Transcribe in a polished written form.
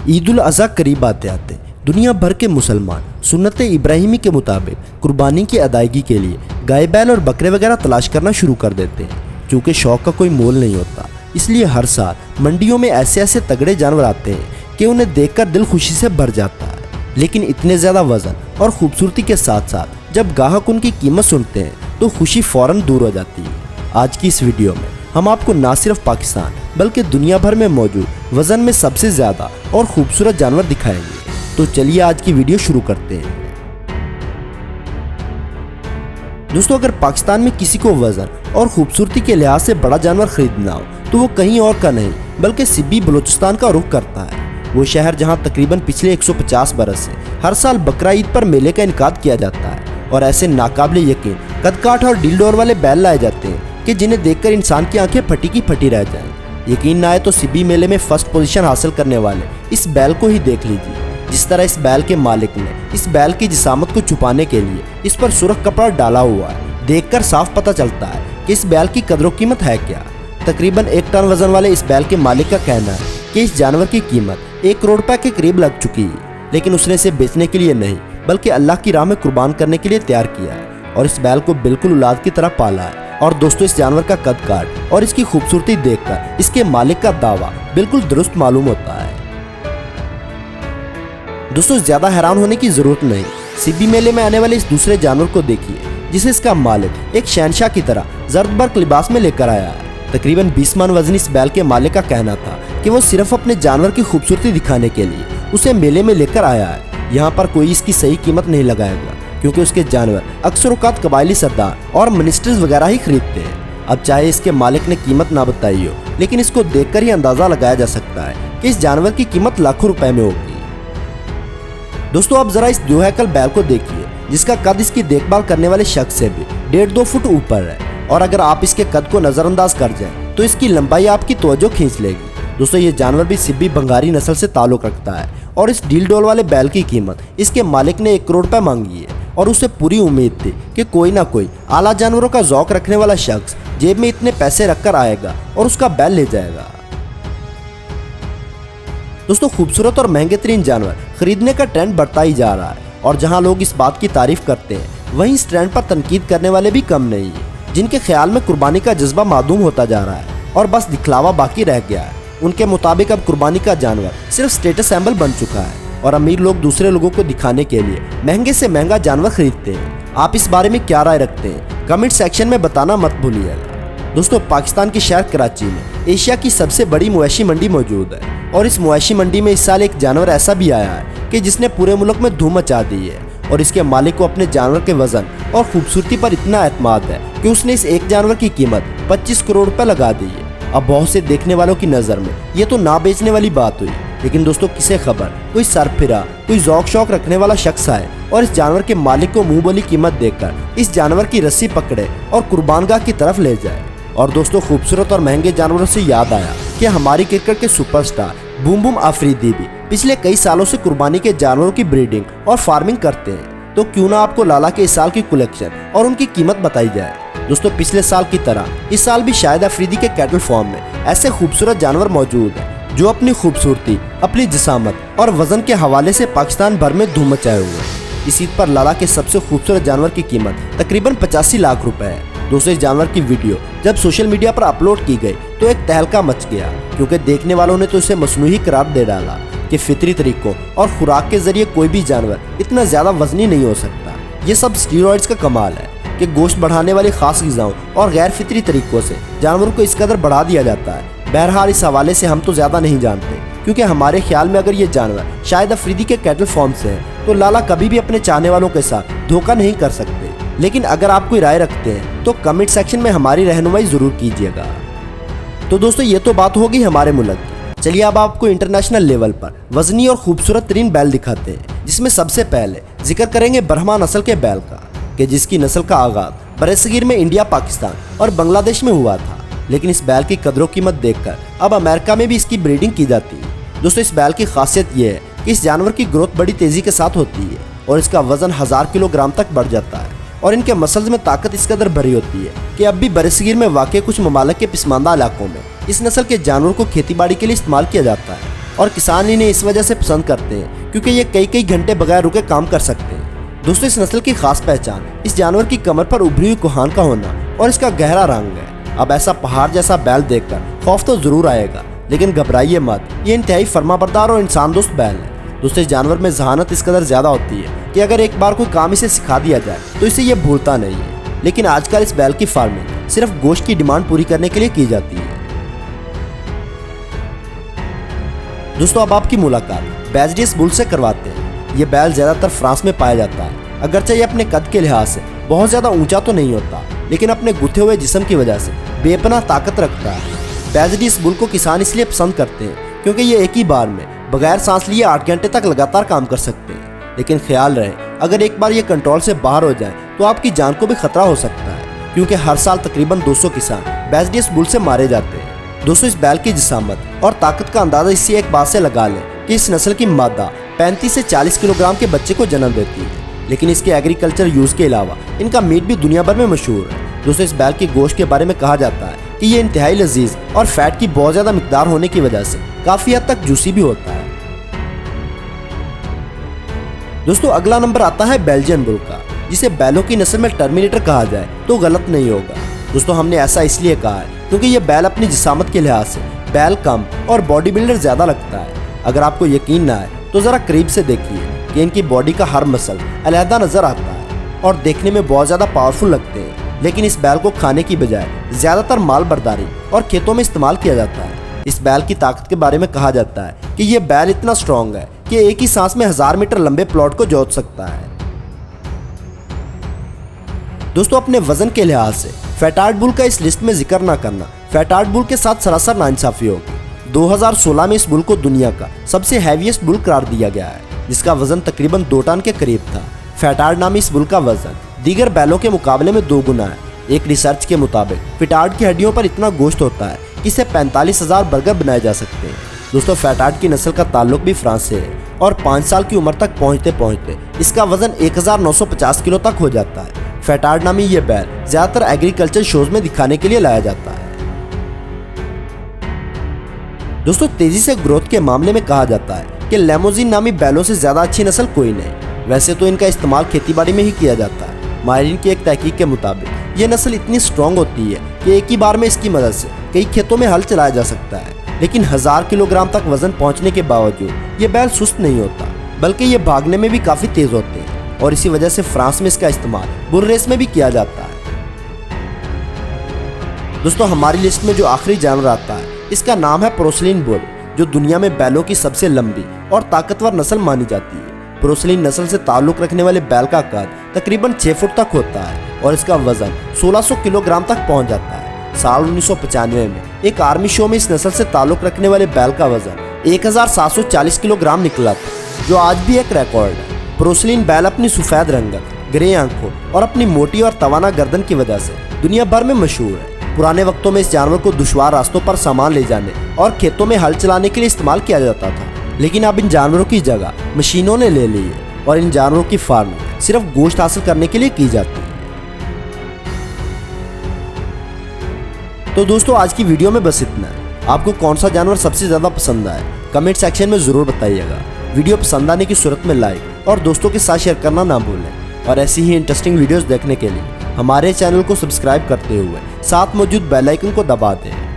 ईद उल अज़हा करीब आते आते दुनिया भर के मुसलमान सुन्नत इब्राहिमी के मुताबिक कुर्बानी की अदायगी के लिए गाय बैल और बकरे वगैरह तलाश करना शुरू कर देते हैं। क्योंकि शौक का कोई मोल नहीं होता, इसलिए हर साल मंडियों में ऐसे ऐसे तगड़े जानवर आते हैं कि उन्हें देखकर दिल खुशी से भर जाता है। लेकिन इतने ज़्यादा वजन और खूबसूरती के साथ साथ जब ग्राहक उनकी कीमत सुनते हैं तो खुशी फ़ौरन दूर हो जाती है। आज की इस वीडियो में हम आपको न सिर्फ पाकिस्तान बल्कि दुनिया भर में मौजूद वज़न में सबसे ज़्यादा और खूबसूरत जानवर दिखाएंगे। तो चलिए आज की वीडियो शुरू करते हैं। दोस्तों, अगर पाकिस्तान में किसी को वज़न और खूबसूरती के लिहाज से बड़ा जानवर खरीदना हो तो वो कहीं और का नहीं बल्कि सिब्बी बलूचिस्तान का रुख करता है। वो शहर जहां तकरीबन पिछले 150 बरस से हर साल बकरा ईद पर मेले का इनकाद किया जाता है और ऐसे नाकाबिले यकीन कदकाठ और डील वाले बैल लाए जाते हैं कि जिन्हें देखकर इंसान की आंखें फटी की फटी रह जाएं। यकीन ना आए तो सिब्बी मेले में फर्स्ट पोजीशन हासिल करने वाले इस बैल को ही देख लीजिए। जिस तरह इस बैल के मालिक ने इस बैल की जिसामत को छुपाने के लिए इस पर सुर्ख कपड़ा डाला हुआ है, देखकर साफ पता चलता है कि इस बैल की कदर कीमत है क्या। तकरीबन 1 टन वजन वाले इस बैल के मालिक का कहना है कि इस जानवर की कीमत 1 करोड़ रुपए के करीब लग चुकी है, लेकिन उसने इसे बेचने के लिए नहीं बल्कि अल्लाह की राह में कुर्बान करने के लिए तैयार किया है और इस बैल को बिल्कुल औलाद की तरह पाला है। और दोस्तों, इस जानवर का कद काट और इसकी खूबसूरती देखकर इसके मालिक का दावा बिल्कुल दुरुस्त मालूम होता है। दोस्तों, ज्यादा हैरान होने की जरूरत नहीं। सिब्बी मेले में आने वाले इस दूसरे जानवर को देखिए जिसे इसका मालिक एक शहनशाह की तरह जर्दबर्क लिबास में लेकर आया है। तकरीबन 20 मन वजनी इस बैल के मालिक का कहना था कि वो सिर्फ अपने जानवर की खूबसूरती दिखाने के लिए उसे मेले में लेकर आया है। यहाँ पर कोई इसकी सही कीमत नहीं लगाएगा क्योंकि उसके जानवर अक्सर औकात कबायली सरदार और मिनिस्टर्स वगैरह ही खरीदते हैं। अब चाहे इसके मालिक ने कीमत ना बताई हो, लेकिन इसको देखकर ही अंदाजा लगाया जा सकता है कि इस जानवर की कीमत लाखों रुपए में होगी। दोस्तों, अब जरा इस दोहैकल बैल को देखिए जिसका कद इसकी देखभाल करने वाले शख्स से भी 1.5-2 फुट ऊपर है। और अगर आप इसके कद को नजरअंदाज कर जाएं तो इसकी लंबाई आपकी तवज्जो खींच लेगी। दोस्तों, ये जानवर भी सिब्बी बंगारी नस्ल से ताल्लुक रखता है और इस डील डोल वाले बैल की कीमत इसके मालिक ने 1 करोड़ रुपए मांगी है और उसे पूरी उम्मीद थी कि कोई ना कोई आला जानवरों का ज़ौक रखने वाला शख्स जेब में इतने पैसे रखकर आएगा और उसका बैल ले जाएगा। दोस्तों, खूबसूरत और महंगे तरीन जानवर खरीदने का ट्रेंड बढ़ता ही जा रहा है और जहां लोग इस बात की तारीफ करते हैं वहीं इस ट्रेंड पर तनकीद करने वाले भी कम नहीं है। जिनके ख्याल में कुर्बानी का जज्बा मादूम होता जा रहा है और बस दिखलावा बाकी रह गया है, उनके मुताबिक अब कुर्बानी का जानवर सिर्फ स्टेटस सिंबल बन चुका है और अमीर लोग दूसरे लोगों को दिखाने के लिए महंगे से महंगा जानवर खरीदते हैं। आप इस बारे में क्या राय रखते हैं? कमेंट सेक्शन में बताना मत भूलिएगा। दोस्तों, पाकिस्तान के शहर कराची में एशिया की सबसे बड़ी मवेशी मंडी मौजूद है और इस मवेशी मंडी में इस साल एक जानवर ऐसा भी आया है कि जिसने पूरे मुल्क में धूम मचा दी है और इसके मालिक को अपने जानवर के वजन और खूबसूरती पर इतना एतमाद है कि उसने इस एक जानवर की कीमत 25 करोड़ रुपए लगा दी है। अब बहुत से देखने वालों की नज़र में ये तो ना बेचने वाली बात हुई, लेकिन दोस्तों, किसे खबर कोई सरफिरा कोई ज़ौक शौक रखने वाला शख्स आए और इस जानवर के मालिक को मुंह बोली कीमत देकर इस जानवर की रस्सी पकड़े और कुर्बानगाह की तरफ ले जाए। और दोस्तों, खूबसूरत और महंगे जानवरों से याद आया कि हमारी क्रिकेट के सुपरस्टार बूम बूम आफरीदी भी पिछले कई सालों से कुर्बानी के जानवरों की ब्रीडिंग और फार्मिंग करते हैं। तो क्यों ना आपको लाला के इस साल की कलेक्शन और उनकी कीमत बताई जाए। दोस्तों, पिछले साल की तरह इस साल भी शायद अफरीदी के कैटल फार्म में ऐसे खूबसूरत जानवर मौजूद हैं जो अपनी खूबसूरती, अपनी जिसामत और वजन के हवाले से पाकिस्तान भर में धूम मचाए हुए हैं। इस ईद पर लाला के सबसे खूबसूरत जानवर की कीमत तकरीबन 85 लाख रुपए है। दोस्तों, इस जानवर की वीडियो जब सोशल मीडिया पर अपलोड की गई तो एक तहलका मच गया क्योंकि देखने वालों ने तो इसे मसनूई करार दे डाला कि फितरी तरीकों और खुराक के जरिए कोई भी जानवर इतना ज्यादा वजनी नहीं हो सकता। ये सब स्टीरॉइड्स का कमाल है कि गोश्त बढ़ाने वाली खास ग़िज़ाओं और गैर फितरी तरीकों से जानवरों को इस कदर बढ़ा दिया जाता है। बहरहाल, इस हवाले से हम तो ज़्यादा नहीं जानते क्योंकि हमारे ख्याल में अगर ये जानवर शायद अफरीदी के कैटल फॉर्म से है तो लाला कभी भी अपने चाहने वालों के साथ धोखा नहीं कर सकते। लेकिन अगर आप कोई राय रखते हैं तो कमेंट सेक्शन में हमारी रहनुमाई ज़रूर कीजिएगा। तो दोस्तों, ये तो बात होगी हमारे मुल्क की। चलिए अब आपको इंटरनेशनल लेवल पर वजनी और खूबसूरत तरीन बैल दिखाते हैं, जिसमें सबसे पहले जिक्र करेंगे ब्रह्मा नस्ल के बैल का कि जिसकी नस्ल का आगाज बरसगीर में इंडिया, पाकिस्तान और बांग्लादेश में हुआ था। लेकिन इस बैल की कदरों कीमत देखकर अब अमेरिका में भी इसकी ब्रीडिंग की जाती है। दोस्तों, इस बैल की खासियत यह है कि इस जानवर की ग्रोथ बड़ी तेजी के साथ होती है और इसका वजन 1000 किलोग्राम तक बढ़ जाता है और इनके मसल्स में ताकत इस कदर भरी होती है कि अब भी बरसगीर में वाक़ कुछ ममालिक के पिसमानदा इलाकों में इस नस्ल के जानवरों को खेती बाड़ी के लिए इस्तेमाल किया जाता है और किसान इन्हें इस वजह से पसंद करते हैं क्योंकि ये कई कई घंटे बगैर रुके काम कर सकते हैं। दोस्तों, इस नस्ल की खास पहचान इस जानवर की कमर पर उभरी हुई कोहान का होना और इसका गहरा रंग है। अब ऐसा पहाड़ जैसा बैल देखकर खौफ तो जरूर आएगा, लेकिन घबराइए मत, ये इंतहाई फर्माबरदार और इंसान दोस्त बैल है। दोस्तों, इस जानवर में जहानत इस कदर ज्यादा होती है कि अगर एक बार कोई काम इसे सिखा दिया जाए तो इसे ये भूलता नहीं है। लेकिन आजकल इस बैल की फार्मिंग सिर्फ गोश्त की डिमांड पूरी करने के लिए की जाती है। दोस्तों, अब आपकी मुलाकात बेजडियस बुल से करवाते हैं। ये बैल ज्यादातर फ्रांस में पाया जाता है। अगरचे ये अपने कद के लिहाज से बहुत ज्यादा ऊंचा तो नहीं होता, लेकिन अपने गुथे हुए जिस्म की वजह से बेपनाह ताकत रखता है। बेजडियस बुल को किसान इसलिए पसंद करते हैं क्योंकि ये एक ही बार में बगैर सांस लिए 8 घंटे तक लगातार काम कर सकते हैं। लेकिन ख्याल रहे, अगर एक बार ये कंट्रोल से बाहर हो जाए तो आपकी जान को भी खतरा हो सकता है, क्योंकि हर साल तकरीबन 200 किसान बेजडियस बुल से मारे जाते हैं। दोस्तों, इस बैल की जिसामत और ताकत का अंदाजा इसी एक बात से लगा लें कि इस नस्ल की मादा 35 से 40 किलोग्राम के बच्चे को जन्म देती है। लेकिन इसके एग्रीकल्चर यूज के अलावा इनका मीट भी दुनिया भर में मशहूर है। दोस्तों, इस बैल के गोश्त के बारे में कहा जाता है कि ये इंतहाई लजीज और फैट की बहुत ज्यादा मिकदार होने की वजह से काफी हद तक जूसी भी होता है। दोस्तों, अगला नंबर आता है बेल्जियन बुल का, जिसे बैलों की नस्ल में टर्मिनेटर कहा जाए तो गलत नहीं होगा। दोस्तों, हमने ऐसा इसलिए कहा है क्योंकि ये बैल अपनी जिसामत के लिहाज से बैल कम और बॉडी बिल्डर ज्यादा लगता है। अगर आपको यकीन ना आए तो जरा करीब से देखिए कि इनकी बॉडी का हर मसल अलहदा नजर आता है और देखने में बहुत ज्यादा पावरफुल लगते हैं। लेकिन इस बैल को खाने की बजाय ज्यादातर माल बर्दारी और खेतों में इस्तेमाल किया जाता है। इस बैल की ताकत के बारे में कहा जाता है कि ये बैल इतना स्ट्रॉन्ग है कि एक ही सांस में 1000 मीटर लंबे प्लॉट को जोत सकता है। दोस्तों, अपने वजन के लिहाज से फेटार्ड बुल का इस लिस्ट में जिक्र ना करना फेटार्ड बुल के साथ सरासर नाइंसाफी होगी। 2016 में इस बुल को दुनिया का सबसे हैवीएस्ट बुल करार दिया गया है, जिसका वजन तकरीबन 2 टन के करीब था। फेटार्ड नामी इस बुल का वजन दीगर बैलों के मुकाबले में 2 गुना है। एक रिसर्च के मुताबिक फेटार्ड की हड्डियों पर इतना गोश्त होता है कि इससे 45,000 बर्गर बनाए जा सकते हैं। दोस्तों, फेटार्ड की नस्ल का ताल्लुक भी फ्रांस से है और 5 साल की उम्र तक पहुंचते पहुंचते इसका वजन 1950 किलो तक हो जाता है। फेटार्ड नामी ये बैल ज्यादातर एग्रीकल्चर शोज में दिखाने के लिए लाया जाता है। दोस्तों, तेजी से ग्रोथ के मामले में कहा जाता है कि लेमोजीन नामी बैलों से ज्यादा अच्छी नस्ल कोई नहीं। वैसे तो इनका इस्तेमाल खेतीबाड़ी में ही किया जाता है। माहिरीन की एक तहकीक के मुताबिक ये नस्ल इतनी स्ट्रॉन्ग होती है कि एक ही बार में इसकी मदद से कई खेतों में हल चलाया जा सकता है। लेकिन 1000 किलोग्राम तक वजन पहुंचने के बावजूद ये बैल सुस्त नहीं होता, बल्कि ये भागने में भी काफी तेज होते हैं और इसी वजह से फ्रांस में इसका इस्तेमाल बुल रेस में भी किया जाता है। दोस्तों, हमारी लिस्ट में जो आखिरी जानवर आता है इसका नाम है पोर्सिलीन बुल, जो दुनिया में बैलों की सबसे लंबी और ताकतवर नस्ल मानी जाती है। पोर्सिलीन नस्ल से ताल्लुक रखने वाले बैल का कद तकरीबन 6 फुट तक होता है और इसका वजन 1600 किलोग्राम तक पहुंच जाता है। साल 1995 में एक आर्मी शो में इस नस्ल से ताल्लुक रखने वाले बैल का वजन 1740 किलोग्राम निकला था, जो आज भी एक रिकॉर्ड है। पोर्सिलीन बैल अपनी सफेद रंगत, ग्रे आंखों और अपनी मोटी और तवाना गर्दन की वजह से दुनिया भर में मशहूर है। पुराने वक्तों में इस जानवर को दुश्वार रास्तों पर सामान ले जाने और खेतों में हल चलाने के लिए इस्तेमाल किया जाता था, लेकिन अब इन जानवरों की जगह मशीनों ने ले ली है और इन जानवरों की फार्मिंग सिर्फ गोश्त हासिल करने के लिए की जाती है। तो दोस्तों, आज की वीडियो में बस इतना है। आपको कौन सा जानवर सबसे ज्यादा पसंद आया कमेंट सेक्शन में जरूर बताइएगा। वीडियो पसंद आने की सूरत में लाइक और दोस्तों के साथ शेयर करना ना भूलें और ऐसी ही इंटरेस्टिंग वीडियोस देखने के लिए हमारे चैनल को सब्सक्राइब करते हुए साथ मौजूद बेल आइकन को दबा दें।